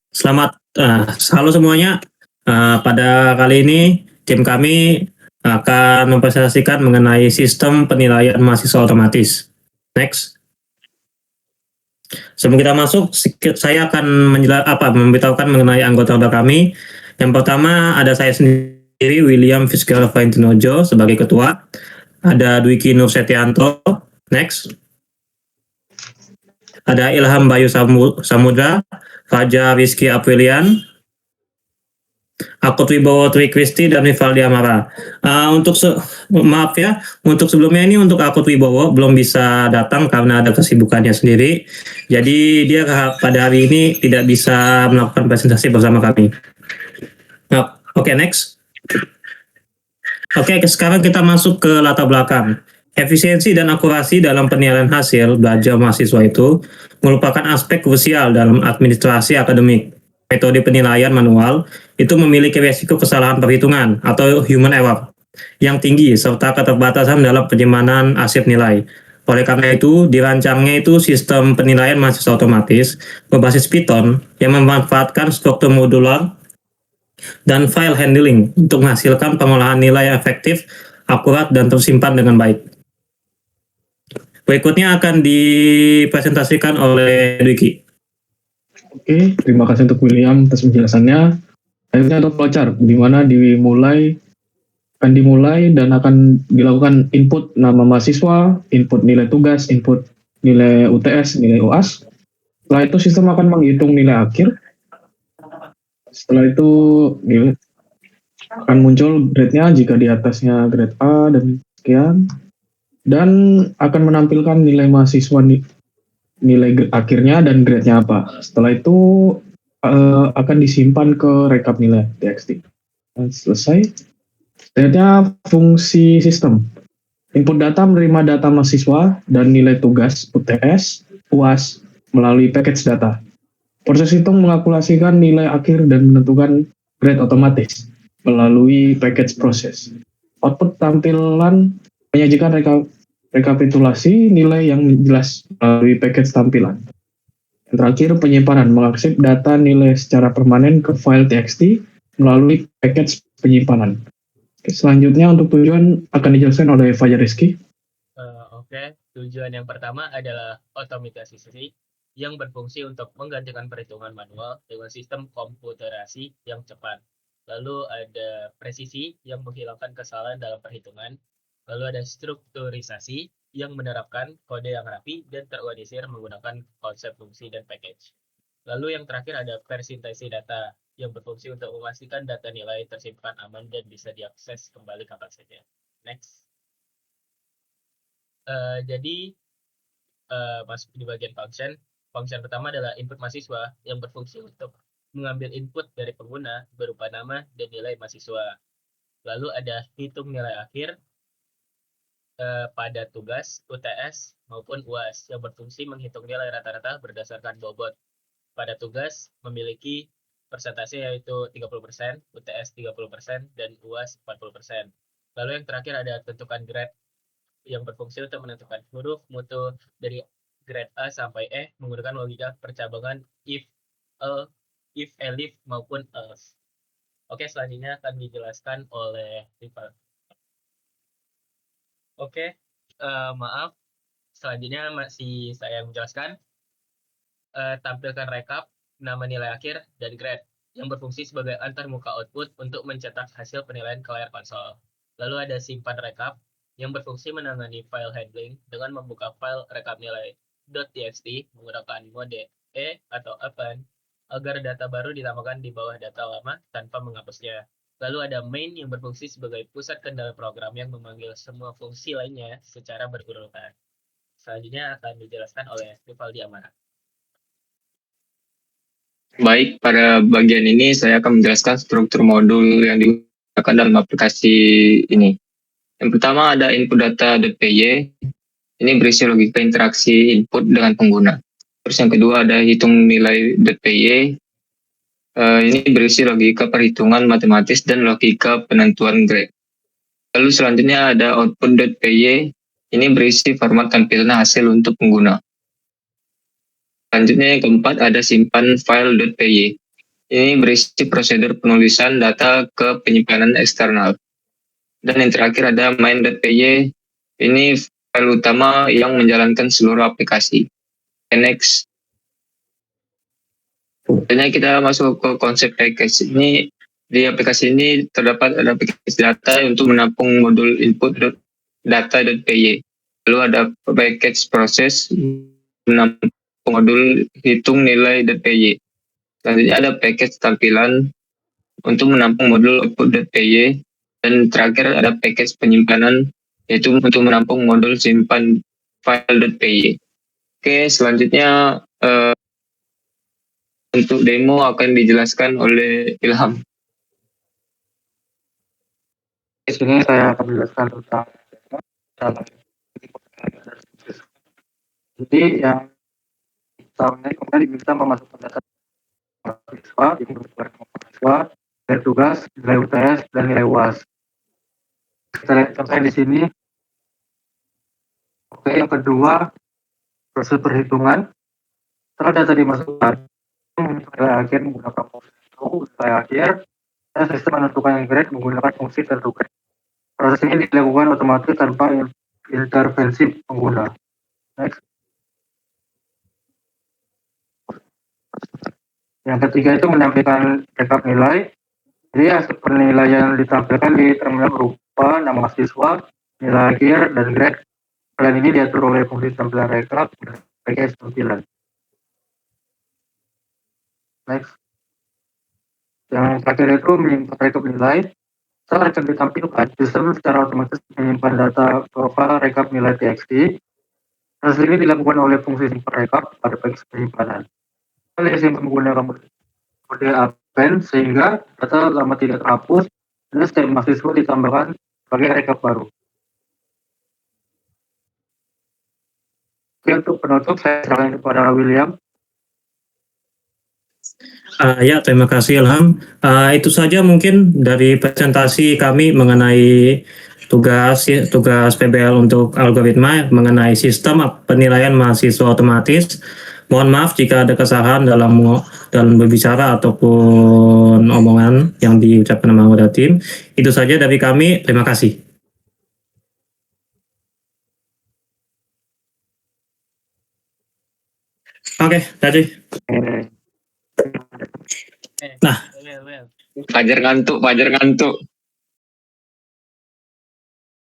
Selamat halo semuanya. Pada kali ini tim kami akan mempresentasikan mengenai sistem penilaian mahasiswa otomatis. Next. Sebelum kita masuk, saya akan memberitahukan mengenai anggota kami. Yang pertama ada saya sendiri, William Fiskal Valentinojo sebagai ketua. Ada Dwiki Nur Setianto. Next. Ada Ilham Bayu Samudra, Fajar Rizky Aprilian, Akut Wibowo Tri Kristi, dan Rivaldi Amara. Maaf ya, untuk sebelumnya ini untuk Akut Wibowo belum bisa datang karena ada kesibukannya sendiri. Jadi dia pada hari ini tidak bisa melakukan presentasi bersama kami. Oke, next. Oke, sekarang kita masuk ke latar belakang. Efisiensi dan akurasi dalam penilaian hasil belajar mahasiswa itu merupakan aspek krusial dalam administrasi akademik. Metode penilaian manual itu memiliki resiko kesalahan perhitungan atau human error yang tinggi serta keterbatasan dalam penyimpanan arsip nilai. Oleh karena itu, dirancangnya itu sistem penilaian mahasiswa otomatis berbasis Python yang memanfaatkan struktur modular dan file handling untuk menghasilkan pengolahan nilai yang efektif, akurat, dan tersimpan dengan baik. Berikutnya akan dipresentasikan oleh Dwiki. Oke, terima kasih untuk William atas penjelasannya. Akhirnya ada flowchart di mana akan dimulai dan akan dilakukan input nama mahasiswa, input nilai tugas, input nilai UTS, nilai UAS. Setelah itu sistem akan menghitung nilai akhir. Setelah itu akan muncul grade-nya jika di atasnya grade A dan sekian. Dan akan menampilkan nilai mahasiswa, nilai akhirnya dan grade-nya apa. Setelah itu akan disimpan ke rekap nilai txt. Dan selesai. Selanjutnya fungsi sistem. Input data menerima data mahasiswa dan nilai tugas UTS, UAS melalui package data. Proses hitung mengalkulasikan nilai akhir dan menentukan grade otomatis melalui package proses. Output tampilan menyajikan rekapitulasi nilai yang jelas melalui package tampilan. Yang terakhir, penyimpanan mengarsip data nilai secara permanen ke file txt melalui package penyimpanan. Selanjutnya untuk tujuan akan dijelaskan oleh Fajar Rizky. Oke, tujuan yang pertama adalah otomatisasi yang berfungsi untuk menggantikan perhitungan manual dengan sistem komputerasi yang cepat. Lalu ada presisi yang menghilangkan kesalahan dalam perhitungan. Lalu ada strukturisasi yang menerapkan kode yang rapi dan terorganisir menggunakan konsep fungsi dan package. Lalu yang terakhir ada persintesi data yang berfungsi untuk memastikan data nilai tersimpan aman dan bisa diakses kembali kapan saja. Next. Jadi masuk di bagian function. Function pertama adalah input mahasiswa yang berfungsi untuk mengambil input dari pengguna berupa nama dan nilai mahasiswa. Lalu ada hitung nilai akhir pada tugas, UTS, maupun UAS yang berfungsi menghitung nilai rata-rata berdasarkan bobot. Pada tugas memiliki persentase yaitu 30%, UTS 30%, dan UAS 40%. Lalu yang terakhir ada tentukan grade yang berfungsi untuk menentukan huruf mutu dari grade A sampai E menggunakan logika percabangan if, elif, maupun else. Oke, selanjutnya akan dijelaskan oleh Rival. Oke, maaf. Selanjutnya masih saya menjelaskan. Tampilkan rekap, nama nilai akhir, dan grade yang berfungsi sebagai antarmuka output untuk mencetak hasil penilaian ke layar konsol. Lalu ada simpan rekap yang berfungsi menangani file handling dengan membuka file rekap nilai .txt menggunakan mode E atau append agar data baru ditambahkan di bawah data lama tanpa menghapusnya. Lalu ada main yang berfungsi sebagai pusat kendali program yang memanggil semua fungsi lainnya secara berurutan. Selanjutnya akan dijelaskan oleh Rivaldi Amara. Baik, pada bagian ini saya akan menjelaskan struktur modul yang digunakan dalam aplikasi ini. Yang pertama ada input data.py. Ini berisi logika interaksi input dengan pengguna. Terus yang kedua ada hitung nilai.py. Ini berisi logika perhitungan matematis dan logika penentuan grade. Lalu selanjutnya ada output.py. Ini berisi format tampilan hasil untuk pengguna. Selanjutnya yang keempat ada simpan file.py. Ini berisi prosedur penulisan data ke penyimpanan eksternal. Dan yang terakhir ada main.py. Ini file utama yang menjalankan seluruh aplikasi. Next. Selanjutnya kita masuk ke konsep package. Ini di aplikasi ini terdapat ada package data untuk menampung modul input data.py. Lalu ada package proses menampung modul hitung nilai.py. Selanjutnya ada package tampilan untuk menampung modul output.py. Dan terakhir ada package penyimpanan yaitu untuk menampung modul simpan file.py. Oke, selanjutnya untuk demo akan dijelaskan oleh Ilham. Di sini saya akan menjelaskan tentang jadi yang tahun ini kemudian diminta memasukkan data siswa, siswa, nilai tugas, nilai UTS, dan nilai UAS. Kita lihat contohnya di sini. Oke, yang kedua proses perhitungan. Setelah data dimasukkan, nilai akhir menggunakan fungsi nilai akhir, dan sistem menentukan grade menggunakan fungsi tertugas. Proses ini dilakukan otomatis tanpa intervensi pengguna. Next. Yang ketiga itu menampilkan rekap nilai. Jadi hasil penilaian ditampilkan di terminal berupa nama siswa, nilai akhir, dan grade. Selain ini diatur oleh fungsi tampilan rekap dan package tampilan. Next. Yang terakhir itu menyimpan rekap nilai. Setelah rekap ditampilkan, sistem secara otomatis menyimpan data profil rekap nilai txt. Hasil ini dilakukan oleh fungsi simpan rekap pada package penyimpanan. Sistem menggunakan mode append sehingga data lama tidak terhapus dan setiap mahasiswa ditambahkan sebagai rekap baru. Oke, untuk penutup saya serahkan kepada William. Ya, terima kasih Ilham. Itu saja mungkin dari presentasi kami mengenai tugas PBL untuk algoritma mengenai sistem penilaian mahasiswa otomatis. Mohon maaf jika ada kesalahan dalam berbicara ataupun omongan yang diucapkan oleh anggota tim. Itu saja dari kami. Terima kasih. Oke, tadi. Nah. Fajar ngantuk.